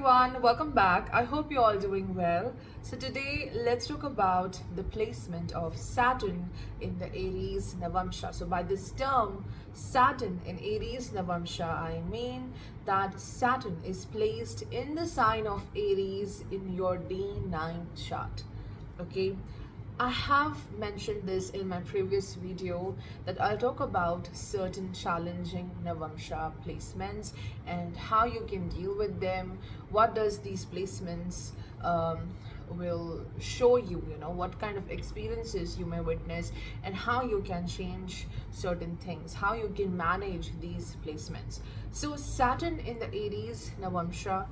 everyone, welcome back. I hope you're all doing well. So, today let's talk about the placement of Saturn in the Aries Navamsha. So, by this term, Saturn in Aries Navamsha, I mean that Saturn is placed in the sign of Aries in your D9 chart. Okay, I have mentioned this in my previous video that I'll talk about certain challenging Navamsha placements and how you can deal with them. What does these placements will show you, what kind of experiences you may witness and how you can change certain things, how you can manage these placements. So Saturn in the Aries Navamsha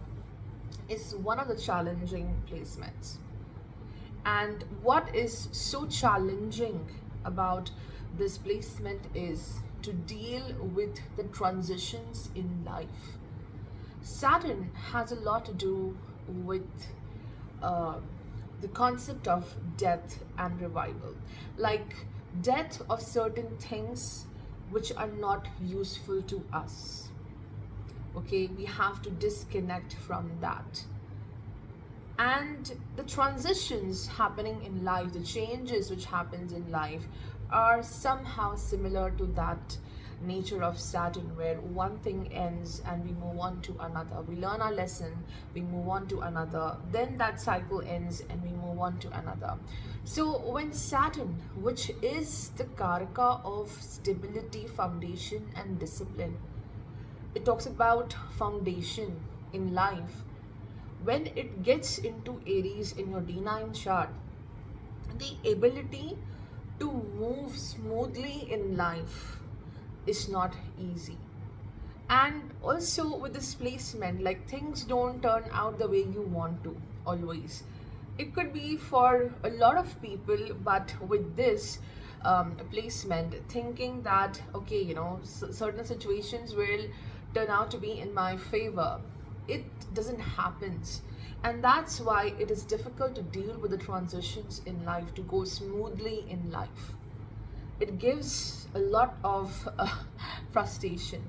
is one of the challenging placements. And what is so challenging about this placement is to deal with the transitions in life. Saturn has a lot to do with the concept of death and revival, like death of certain things which are not useful to us. Okay, we have to disconnect from that. And the transitions happening in life, the changes which happens in life are somehow similar to that nature of Saturn, where one thing ends and we move on to another. We learn our lesson, we move on to another, then that cycle ends and we move on to another. So when Saturn, which is the karaka of stability, foundation and discipline, it talks about foundation in life. When it gets into Aries in your D9 chart, the ability to move smoothly in life is not easy. And also with this placement, like things don't turn out the way you want to always. It could be for a lot of people, but with this placement, thinking that, okay, certain situations will turn out to be in my favor, it doesn't happen. And that's why it is difficult to deal with the transitions in life, to go smoothly in life. It gives a lot of frustration.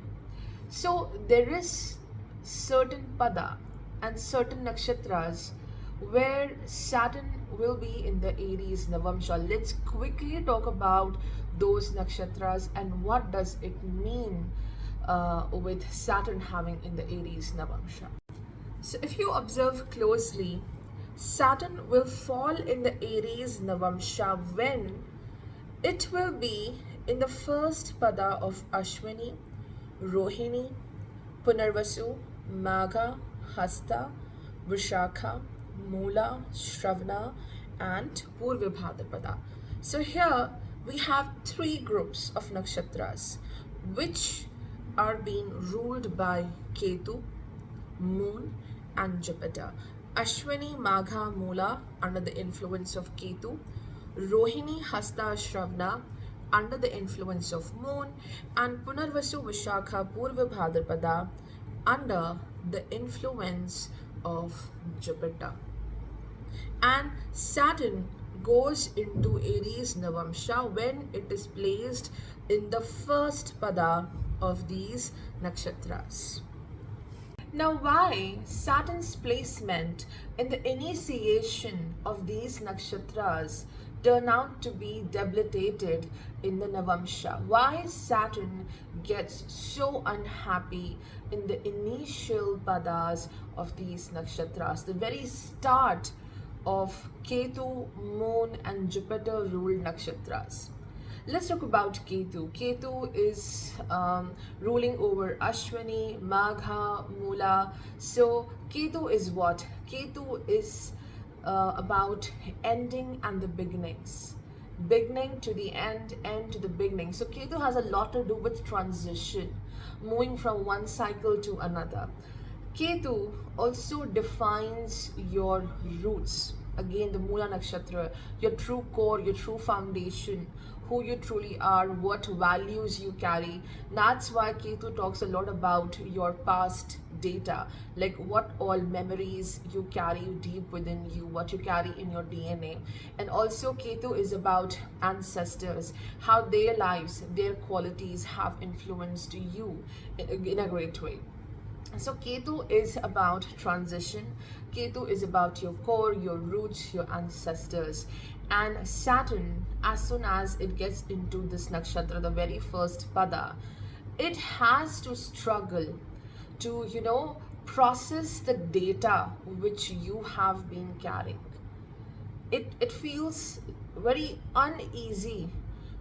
So there is certain pada and certain nakshatras where Saturn will be in the Aries Navamsha. Let's quickly talk about those nakshatras and what does it mean with Saturn having in the Aries Navamsha. So if you observe closely, Saturn will fall in the Aries Navamsha when it will be in the first pada of Ashwini, Rohini, Punarvasu, Magha, Hasta, Vishakha, Mula, Shravana and Purva Bhadrapada. So here we have three groups of nakshatras which are being ruled by Ketu, Moon and Jupiter. Ashwini, Magha, Mula under the influence of Ketu, Rohini, Hasta, Shravana under the influence of Moon, and Punarvasu, Vishakha, Purva Bhadrapada under the influence of Jupiter. And Saturn goes into Aries Navamsha when it is placed in the first pada of these nakshatras. Now, why Saturn's placement in the initiation of these nakshatras turn out to be debilitated in the Navamsha? Why Saturn gets so unhappy in the initial padas of these nakshatras, the very start of Ketu, Moon and Jupiter ruled nakshatras? Let's talk about Ketu. Ketu is ruling over Ashwini, Magha, Mula. So Ketu is what? Ketu is about ending and the beginnings. Beginning to the end to the beginning. So Ketu has a lot to do with transition, moving from one cycle to another. Ketu also defines your roots. Again, the Mula Nakshatra, your true core, your true foundation, who you truly are, what values you carry. That's why Ketu talks a lot about your past data, like what all memories you carry deep within you, what you carry in your DNA. And also Ketu is about ancestors, how their lives, their qualities have influenced you in a great way. So Ketu is about transition. Ketu is about your core, your roots, your ancestors. And Saturn, as soon as it gets into this nakshatra, the very first pada, it has to struggle to, process the data which you have been carrying. It feels very uneasy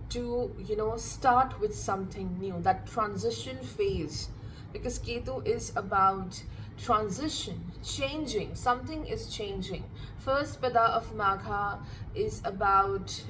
to start with something new, that transition phase, because Ketu is about transition, changing. Something is changing. First pada of Magha is about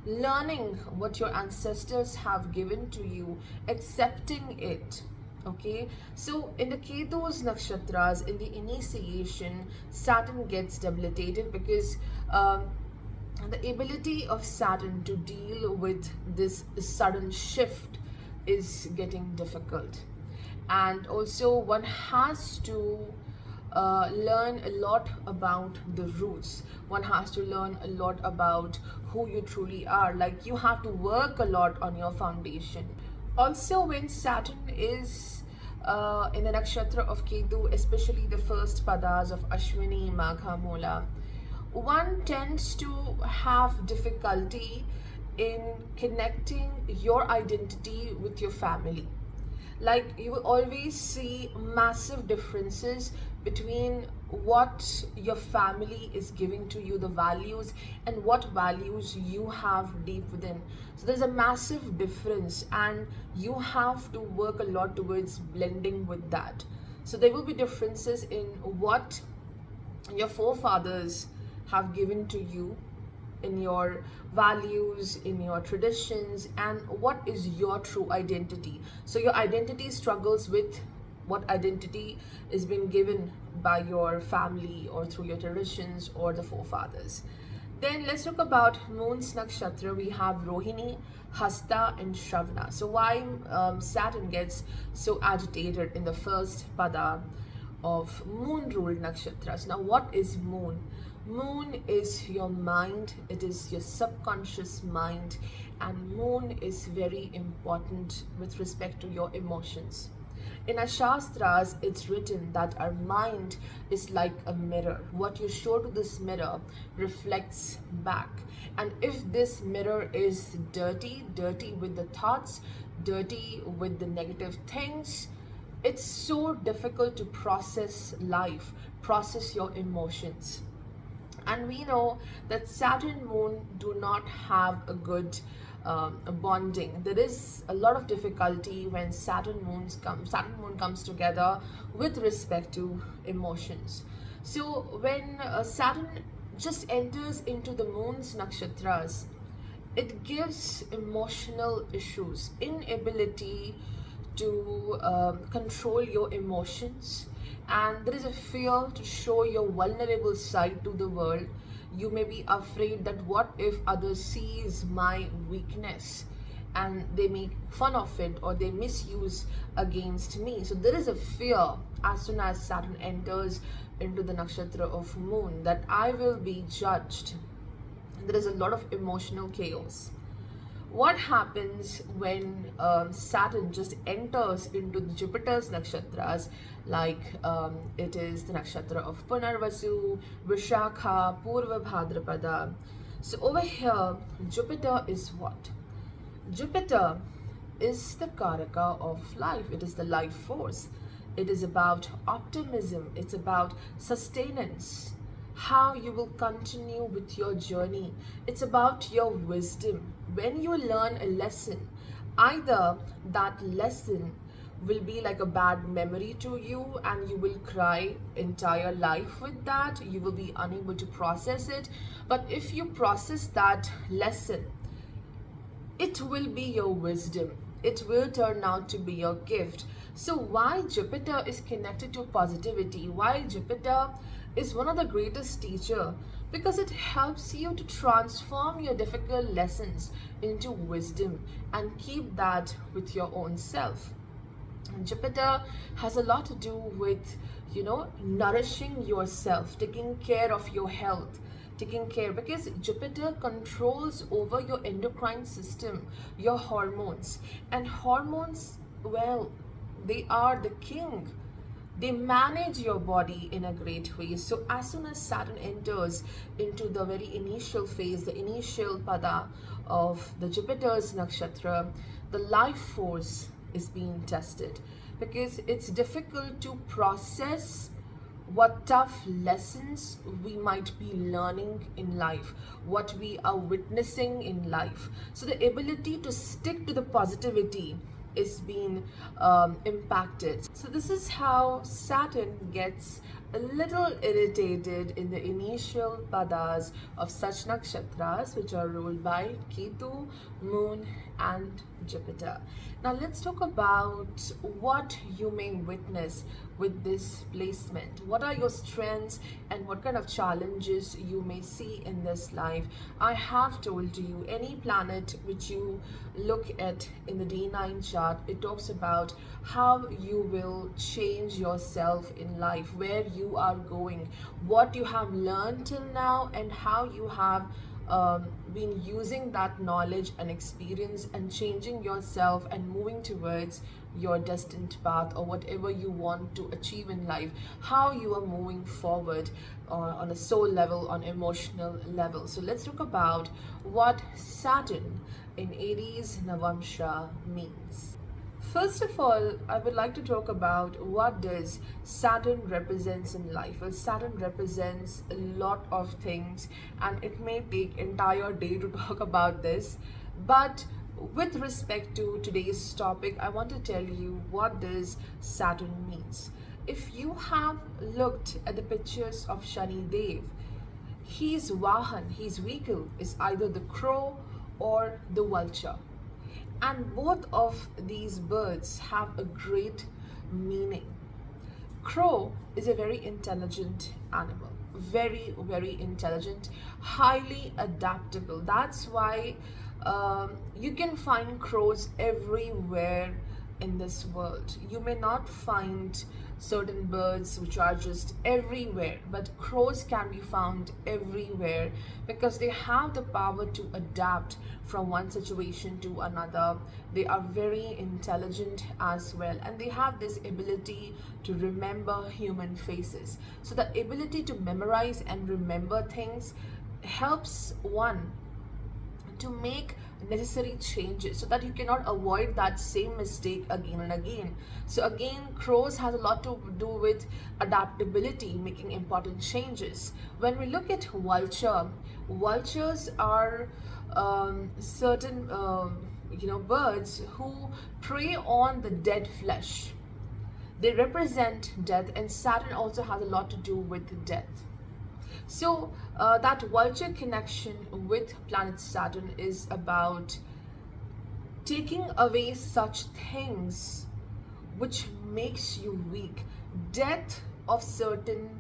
learning what your ancestors have given to you, accepting it. Okay, so in the Ketu's nakshatras, in the initiation, Saturn gets debilitated because the ability of Saturn to deal with this sudden shift is getting difficult. And also, one has to learn a lot about the roots. One has to learn a lot about who you truly are. Like, you have to work a lot on your foundation. Also, when Saturn is in the nakshatra of Ketu, especially the first padas of Ashwini, Magha, Mola, one tends to have difficulty in connecting your identity with your family. Like, you will always see massive differences between what your family is giving to you, the values, and what values you have deep within. So there's a massive difference, and you have to work a lot towards blending with that. So there will be differences in what your forefathers have given to you, in your values, in your traditions, and what is your true identity. So your identity struggles with what identity is being given by your family or through your traditions or the forefathers. Then let's talk about Moon's nakshatra. We have Rohini, Hasta, and Shravana. So why Saturn gets so agitated in the first pada of moon ruled nakshatras? Now, what is moon? Moon is your mind, it is your subconscious mind, and moon is very important with respect to your emotions. In our Shastras, it's written that our mind is like a mirror. What you show to this mirror reflects back. And if this mirror is dirty, dirty with the thoughts, dirty with the negative things, it's so difficult to process life, process your emotions. And we know that Saturn moon do not have a good bonding. There is a lot of difficulty when Saturn moon comes together with respect to emotions. So when Saturn just enters into the moon's nakshatras, it gives emotional issues, inability to control your emotions, and there is a fear to show your vulnerable side to the world. You may be afraid that what if others sees my weakness and they make fun of it or they misuse against me. So there is a fear as soon as Saturn enters into the nakshatra of moon, that I will be judged. There is a lot of emotional chaos. What happens when Saturn just enters into Jupiter's nakshatras, like it is the nakshatra of Punarvasu, Vishakha, Purva Bhadrapada? So over here, Jupiter is what? Jupiter is the karaka of life. It is the life force. It is about optimism. It's about sustenance, how you will continue with your journey. It's about your wisdom. When you learn a lesson, either that lesson will be like a bad memory to you and you will cry entire life with that, you will be unable to process it. But if you process that lesson, it will be your wisdom. It will turn out to be your gift. So why Jupiter is connected to positivity? Why Jupiter is one of the greatest teacher? Because it helps you to transform your difficult lessons into wisdom and keep that with your own self. And Jupiter has a lot to do with, nourishing yourself, taking care of your health, taking care, because Jupiter controls over your endocrine system, your hormones. And hormones, well, they are the king. They manage your body in a great way. So as soon as Saturn enters into the very initial phase, the initial pada of the Jupiter's nakshatra, the life force is being tested, because it's difficult to process what tough lessons we might be learning in life, what we are witnessing in life. So the ability to stick to the positivity is being impacted. So this is how Saturn gets a little irritated in the initial padas of such nakshatras which are ruled by Ketu, Moon and Jupiter. Now let's talk about what you may witness with this placement. What are your strengths and what kind of challenges you may see in this life? I have told you, any planet which you look at in the D9 chart, it talks about how you will change yourself in life, where you are going, what you have learned till now, and how you have been using that knowledge and experience and changing yourself and moving towards your destined path or whatever you want to achieve in life, how you are moving forward on a soul level, on emotional level. So let's talk about what Saturn in Aries Navamsha means. First of all, I would like to talk about what does Saturn represents in life. Well, Saturn represents a lot of things and it may take entire day to talk about this. But with respect to today's topic, I want to tell you what does Saturn means. If you have looked at the pictures of Shani Dev, his Vahan, his vehicle is either the crow or the vulture. And both of these birds have a great meaning. Crow is a very intelligent animal, very, very intelligent, highly adaptable. That's why you can find crows everywhere in this world. You may not find certain birds which are just everywhere, but crows can be found everywhere because they have the power to adapt from one situation to another. They are very intelligent as well, and they have this ability to remember human faces. So the ability to memorize and remember things helps one to make necessary changes so that you cannot avoid that same mistake again and again. So again, crows has a lot to do with adaptability, making important changes. When we look at vulture, vultures are certain birds who prey on the dead flesh. They represent death, and Saturn also has a lot to do with death. So that vulture connection with planet Saturn is about taking away such things which makes you weak. Death of certain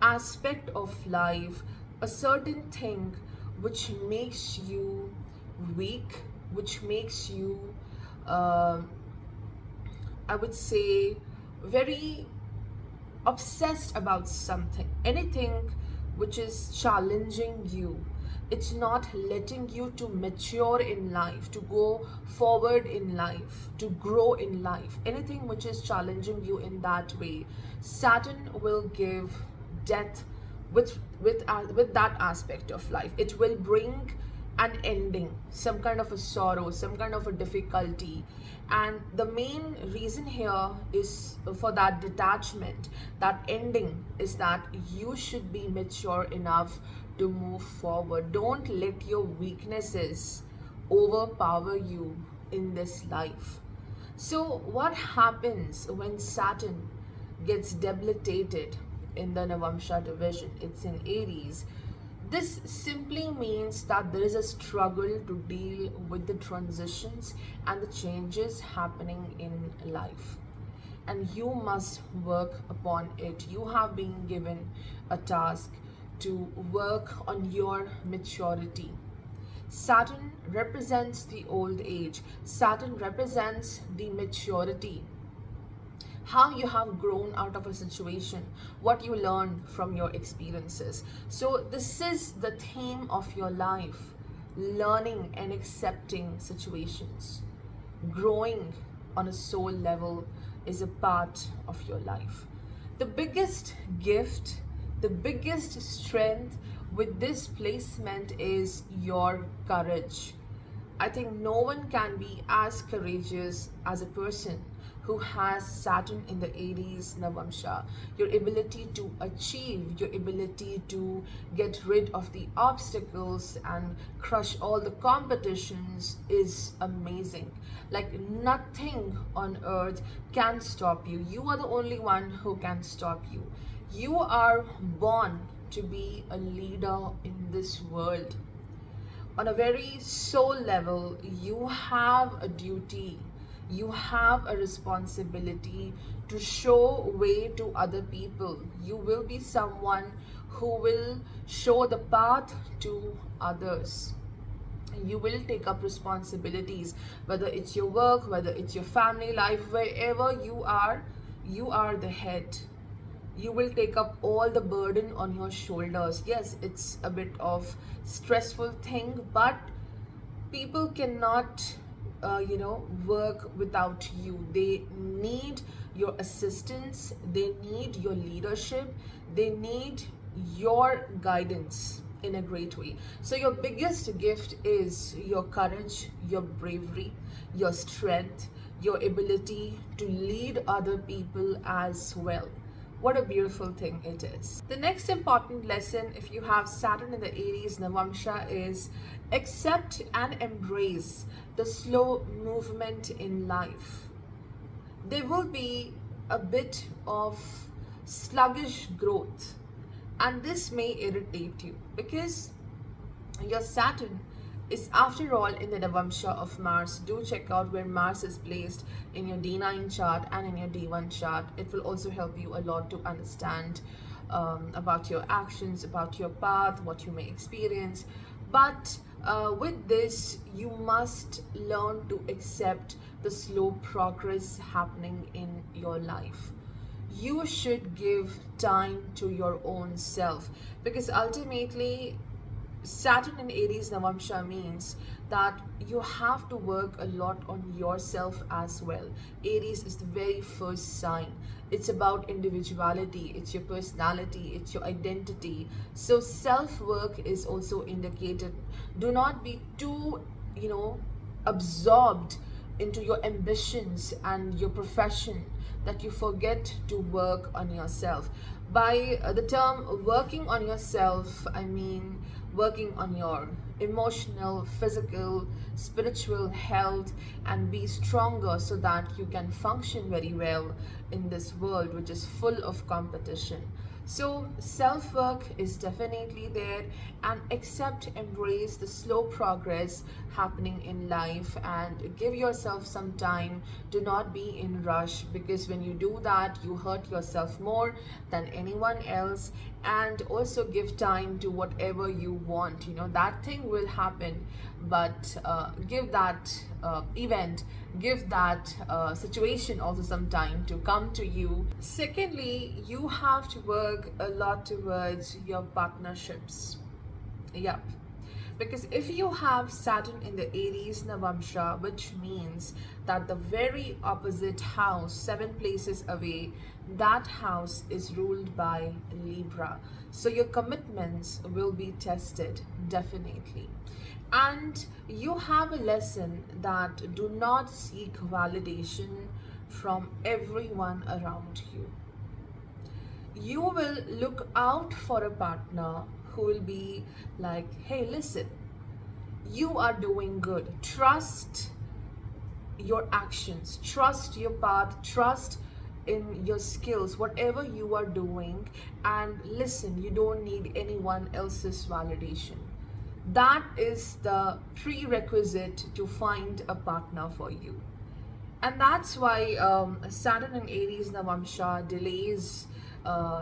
aspect of life, a certain thing which makes you weak, which makes you, I would say, very obsessed about something, anything which is challenging you. It's not letting you to mature in life, to go forward in life, to grow in life. Anything which is challenging you in that way, Saturn will give death with that aspect of life. It will bring an ending, some kind of a sorrow, some kind of a difficulty. And the main reason here is for that detachment, that ending, is that you should be mature enough to move forward. Don't let your weaknesses overpower you in this life. So what happens when Saturn gets debilitated in the Navamsha division? It's in Aries. This simply means that there is a struggle to deal with the transitions and the changes happening in life. And you must work upon it. You have been given a task to work on your maturity. Saturn represents the old age. Saturn represents the maturity, how you have grown out of a situation, what you learned from your experiences. So this is the theme of your life: learning and accepting situations. Growing on a soul level is a part of your life. The biggest gift, the biggest strength with this placement is your courage. I think no one can be as courageous as a person who has Saturn in the Aries Navamsha. Your ability to achieve, your ability to get rid of the obstacles and crush all the competitions is amazing. Like nothing on earth can stop you. You are the only one who can stop you. You are born to be a leader in this world. On a very soul level, you have a duty, you have a responsibility to show way to other people. You will be someone who will show the path to others. You will take up responsibilities, whether it's your work, whether it's your family life, wherever you are the head. You will take up all the burden on your shoulders. Yes, it's a bit of stressful thing, but people cannot work without you. They need your assistance, they need your leadership, they need your guidance in a great way. So your biggest gift is your courage, your bravery, your strength, your ability to lead other people as well. What a beautiful thing it is. The next important lesson, if you have Saturn in the Aries Navamsha, is accept and embrace the slow movement in life. There will be a bit of sluggish growth, and this may irritate you because your Saturn is after all in the Navamsha of Mars. Do check out where Mars is placed in your D9 chart and in your D1 chart. It will also help you a lot to understand about your actions, about your path, what you may experience. But with this, you must learn to accept the slow progress happening in your life. You should give time to your own self, because ultimately Saturn in Aries Navamsha means that you have to work a lot on yourself as well. Aries is the very first sign. It's about individuality, it's your personality, it's your identity. So self-work is also indicated. Do not be too, absorbed into your ambitions and your profession that you forget to work on yourself. By the term working on yourself, I mean working on your emotional, physical, spiritual health and be stronger so that you can function very well in this world which is full of competition. So self-work is definitely there, and accept, embrace the slow progress happening in life and give yourself some time. Do not be in rush, because when you do that, you hurt yourself more than anyone else. And also give time to whatever you want. That thing will happen, but give that event, give that situation also some time to come to you. Secondly, you have to work a lot towards your partnerships. Yep. Because if you have Saturn in the Aries Navamsha, which means that the very opposite house, 7 places away, that house is ruled by Libra. So your commitments will be tested, definitely. And you have a lesson that do not seek validation from everyone around you. You will look out for a partner who will be like, hey, listen, you are doing good. Trust your actions, trust your path, trust in your skills, whatever you are doing, and listen, you don't need anyone else's validation. That is the prerequisite to find a partner for you. And that's why Saturn and Aries Navamsha delays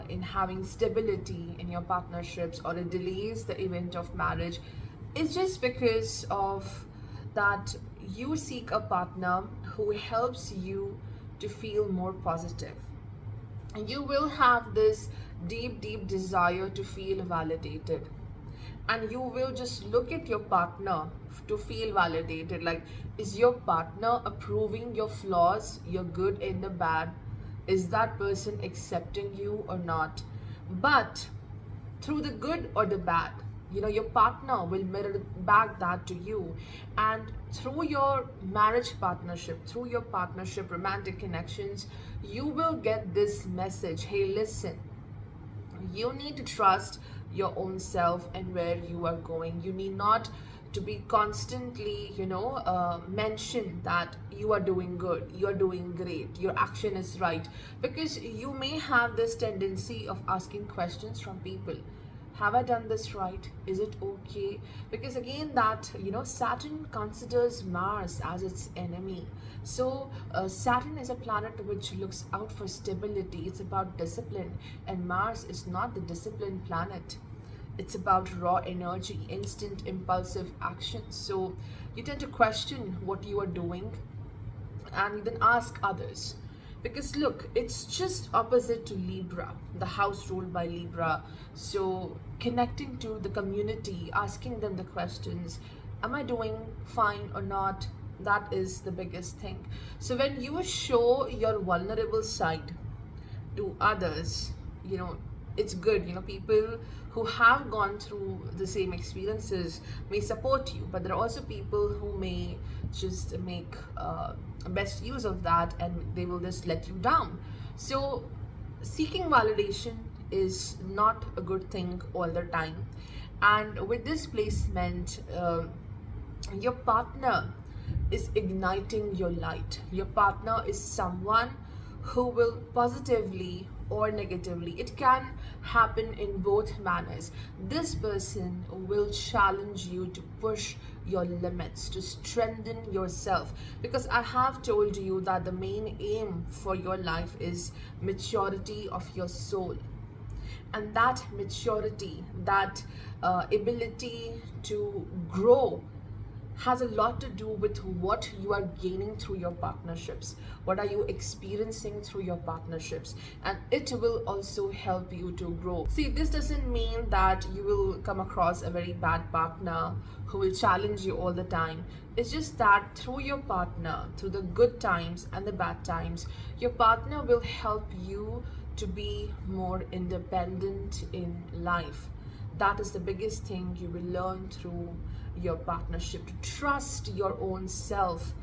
in having stability in your partnerships, or it delays the event of marriage. It's just because of that you seek a partner who helps you to feel more positive. And you will have this deep, deep desire to feel validated. And you will just look at your partner to feel validated. Like, is your partner approving your flaws, your good and the bad? Is that person accepting you or not? But through the good or the bad, your partner will mirror back that to you. And through your marriage partnership, through your partnership romantic connections, you will get this message: hey, listen, you need to trust your own self and where you are going. You need not to be constantly mention that you are doing good, you are doing great, your action is right, because you may have this tendency of asking questions from people: have I done this right? Is it okay? Because again, that Saturn considers Mars as its enemy. So Saturn is a planet which looks out for stability. It's about discipline, and Mars is not the disciplined planet. It's about raw energy, instant impulsive action. So you tend to question what you are doing, and you then ask others. Because look, it's just opposite to Libra, the house ruled by Libra. So connecting to the community, asking them the questions: am I doing fine or not? That is the biggest thing. So when you show your vulnerable side to others, it's good. People who have gone through the same experiences may support you, but there are also people who may just make best use of that, and they will just let you down. So seeking validation is not a good thing all the time. And with this placement, your partner is igniting your light. Your partner is someone who will positively or negatively, it can happen in both manners. This person will challenge you to push your limits, to strengthen yourself, because I have told you that the main aim for your life is maturity of your soul. And that maturity, that ability to grow, has a lot to do with what you are gaining through your partnerships. What are you experiencing through your partnerships? And it will also help you to grow. See, this doesn't mean that you will come across a very bad partner who will challenge you all the time. It's just that through your partner, through the good times and the bad times, your partner will help you to be more independent in life. That is the biggest thing you will learn through your partnership. To trust your own self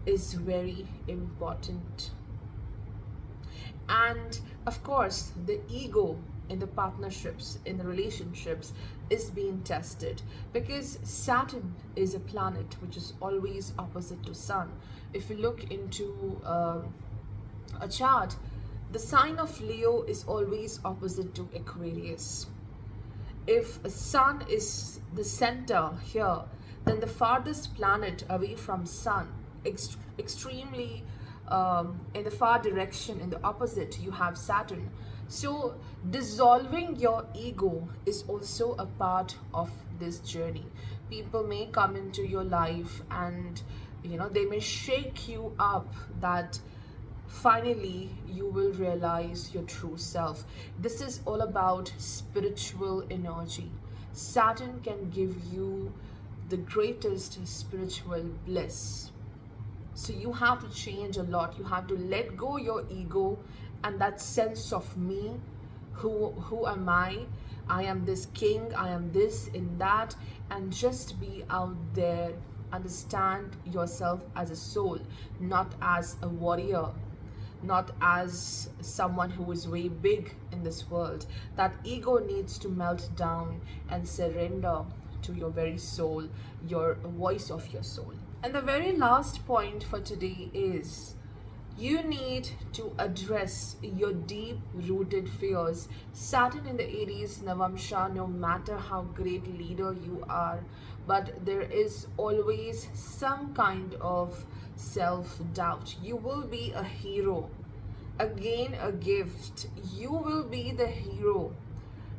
is very important. And of course, the ego in the partnerships, in the relationships, is being tested, because Saturn is a planet which is always opposite to Sun. If you look into a chart, the sign of Leo is always opposite to Aquarius. If Sun is the center here, then the farthest planet away from Sun, extremely in the far direction, in the opposite, you have Saturn. So dissolving your ego is also a part of this journey. People may come into your life, and they may shake you up, that finally you will realize your true self. This is all about spiritual energy. Saturn can give you the greatest spiritual bliss. So you have to change a lot. You have to let go your ego and that sense of me. Who am I? I am this king, I am this in that, and just be out there. Understand yourself as a soul, not as a warrior, not as someone who is way big in this world. That ego needs to melt down and surrender to your very soul, your voice of your soul. And the very last point for today is, you need to address your deep rooted fears. Saturn in the Aries Navamsha, no matter how great leader you are, but there is always some kind of self-doubt. You will be a hero. Again, a gift. You will be the hero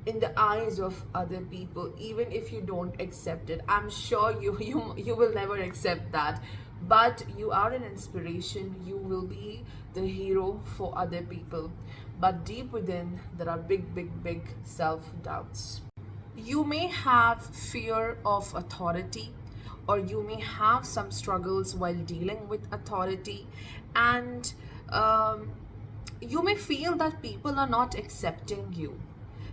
in the eyes of other people, even if you don't accept it. I'm sure you will never accept that, but you are an inspiration. You will be the hero for other people, but deep within there are big self-doubts. You may have fear of authority, or you may have some struggles while dealing with authority, and you may feel that people are not accepting you.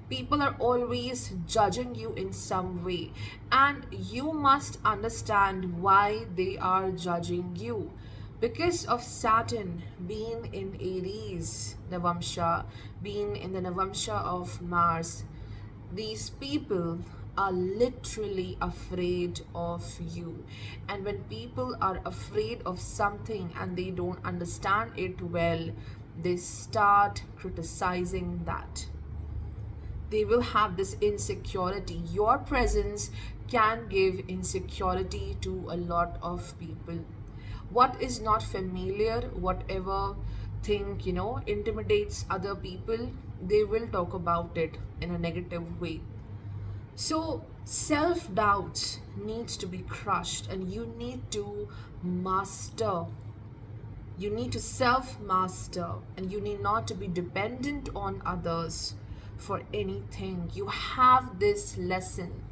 People are always judging you in some way, and you must understand why they are judging you. Because of Saturn being in Aries Navamsha, being in the Navamsha of Mars, these people are literally afraid of you. And when people are afraid of something and they don't understand it well, they start criticizing that. They will have this insecurity. Your presence can give insecurity to a lot of people. What is not familiar, whatever thing, intimidates other people, they will talk about it in a negative way. So, self doubt needs to be crushed, and you need to master. You need to self master, and you need not to be dependent on others for anything. You have this lesson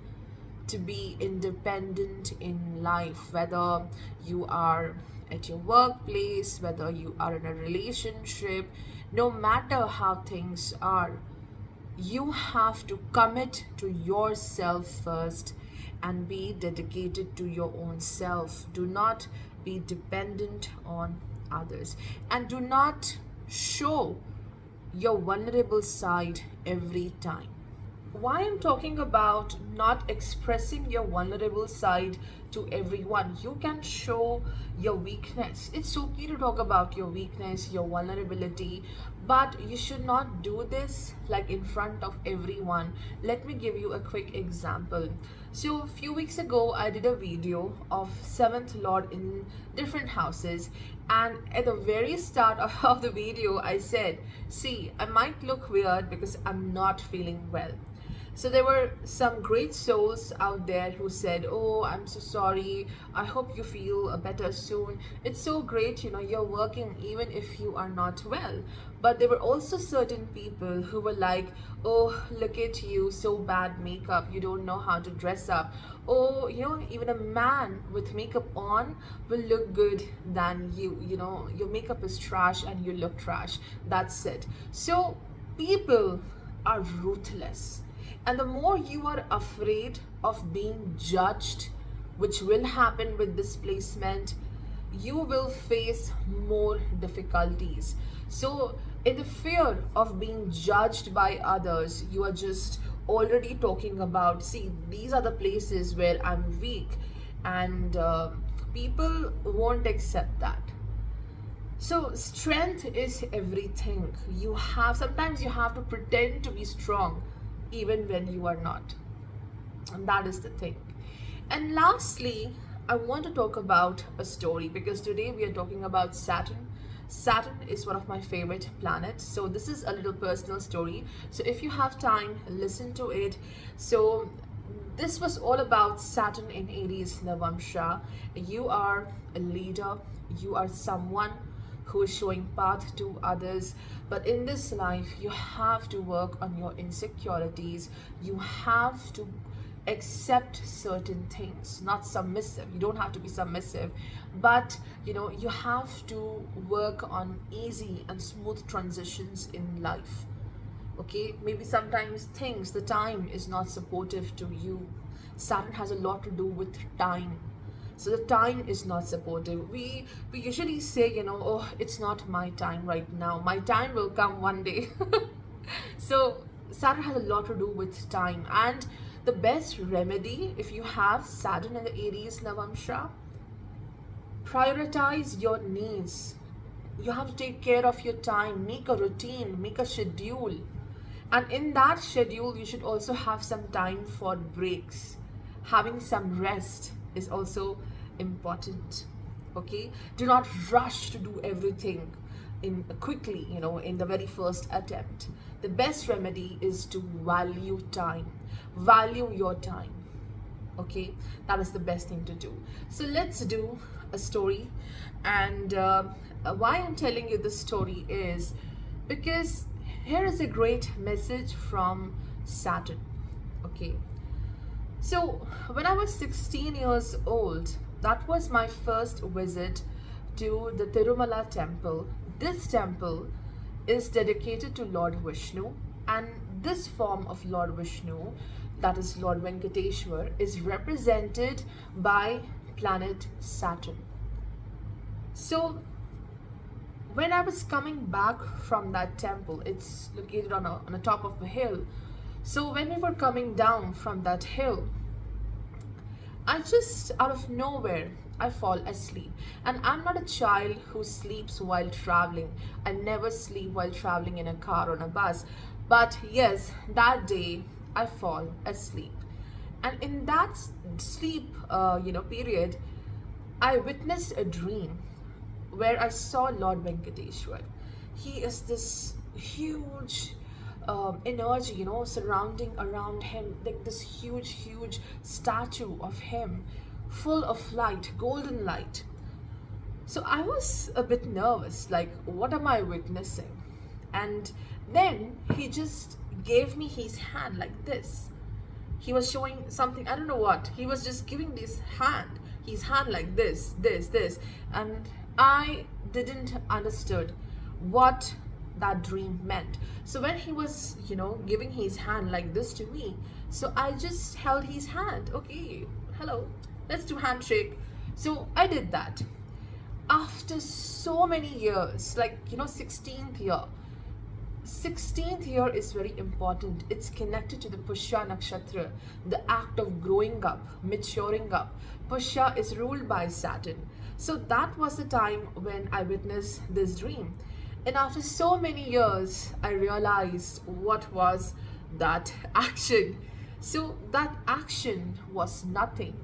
to be independent in life, whether you are at your workplace, whether you are in a relationship, no matter how things are, you have to commit to yourself first and be dedicated to your own self. Do not be dependent on others, and do not show your vulnerable side every time. Why I'm talking about not expressing your vulnerable side to everyone? You can show your weakness. It's okay to talk about your weakness, your vulnerability, but you should not do this like in front of everyone. Let me give you a quick example. So a few weeks ago I did a video of seventh lord in different houses, and at the very start of the video I said, see, I might look weird because I'm not feeling well. So there were some great souls out there who said, oh, I'm so sorry, I hope you feel better soon. It's so great, you're working even if you are not well. But there were also certain people who were like, oh, look at you, so bad makeup, you don't know how to dress up. Oh, even a man with makeup on will look good than you. Your makeup is trash and you look trash. That's it. So people are ruthless. And the more you are afraid of being judged, which will happen with this placement, you will face more difficulties. So, in the fear of being judged by others, you are just already talking about, see, these are the places where I'm weak, and people won't accept that. So strength is everything. Sometimes you have to pretend to be strong even when you are not. And that is the thing. And lastly, I want to talk about a story, because today we are talking about Saturn. Saturn is one of my favorite planets. So this is a little personal story. So if you have time, listen to it. So this was all about Saturn in Aries Navamsha. You are a leader. You are someone who is showing path to others, but in this life you have to work on your insecurities. You have to accept certain things, not submissive. You don't have to be submissive, but you have to work on easy and smooth transitions in life. Okay, maybe sometimes the time is not supportive to you. Saturn has a lot to do with time. So the time is not supportive. We usually say, oh, it's not my time right now. My time will come one day. So Saturn has a lot to do with time. And the best remedy, if you have Saturn in the Aries Navamsha, prioritize your needs. You have to take care of your time. Make a routine, make a schedule. And in that schedule, you should also have some time for breaks. Having some rest is also important. Okay, do not rush to do everything in quickly, in the very first attempt. The best remedy is to value time. Value your time. Okay, that is the best thing to do. So let's do a story. And why I'm telling you this story is because here is a great message from Saturn. Okay, so when I was 16 years old, that was my first visit to the Tirumala temple. This temple is dedicated to Lord Vishnu, and this form of Lord Vishnu, that is Lord Venkateshwar, is represented by planet Saturn. So when I was coming back from that temple, it's located on a top of a hill. So when we were coming down from that hill, I just out of nowhere I fall asleep. And I'm not a child who sleeps while traveling. I never sleep while traveling in a car or on a bus. But yes, that day I fall asleep. And in that sleep, period, I witnessed a dream where I saw Lord Venkateshwar. He is this huge energy, surrounding around him, like this huge, huge statue of him, full of light, golden light. So I was a bit nervous, like, what am I witnessing? And then he just gave me his hand like this. He was showing something, I don't know what. He was just giving his hand like this. And I didn't understood what that dream meant. So when he was, giving his hand like this to me, so I just held his hand. Okay, hello, let's do handshake. So I did that. After so many years, like, 16th year, 16th year is very important. It's connected to the Pusha Nakshatra, the act of growing up, maturing up. Pusha is ruled by Saturn. So that was the time when I witnessed this dream. And after so many years, I realized what was that action. So that action was nothing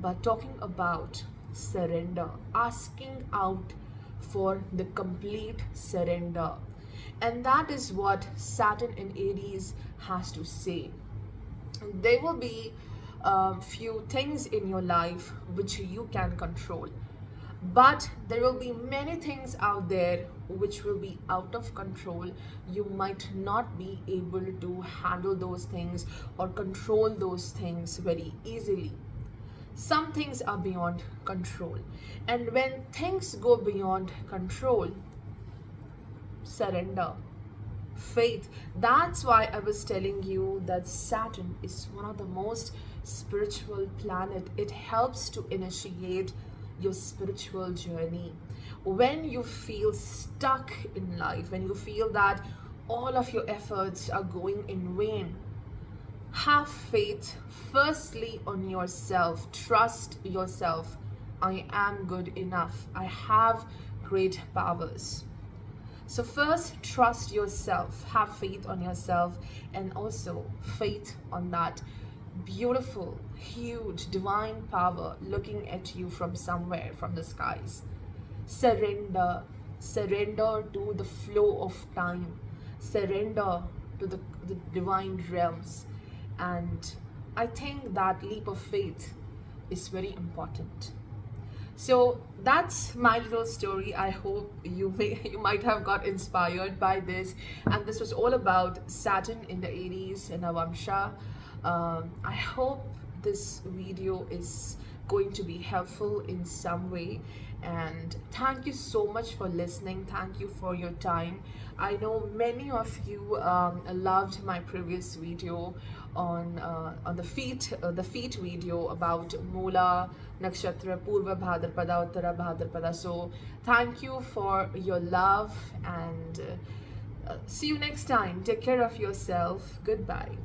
but talking about surrender, asking out for the complete surrender. And that is what Saturn in Aries has to say. There will be few things in your life which you can control, but there will be many things out there which will be out of control. You might not be able to handle those things or control those things very easily. Some things are beyond control, and when things go beyond control, surrender, faith. That's why I was telling you that Saturn is one of the most spiritual planet. It helps to initiate your spiritual journey. When you feel stuck in life, when you feel that all of your efforts are going in vain, have faith firstly on yourself. Trust yourself. I am good enough. I have great powers. So first, trust yourself, have faith on yourself, and also faith on that beautiful, huge, divine power looking at you from somewhere, from the skies. Surrender. Surrender to the flow of time. Surrender to the divine realms. And I think that leap of faith is very important. So that's my little story. I hope you might have got inspired by this. And this was all about Saturn in the Aries Navamsha. I hope this video is going to be helpful in some way. And thank you so much for listening. Thank you for your time. I know many of you loved my previous video on the feet video about Mula Nakshatra, Purva Bhadrapada, Uttara Bhadrapada. So thank you for your love, and see you next time. Take care of yourself. Goodbye.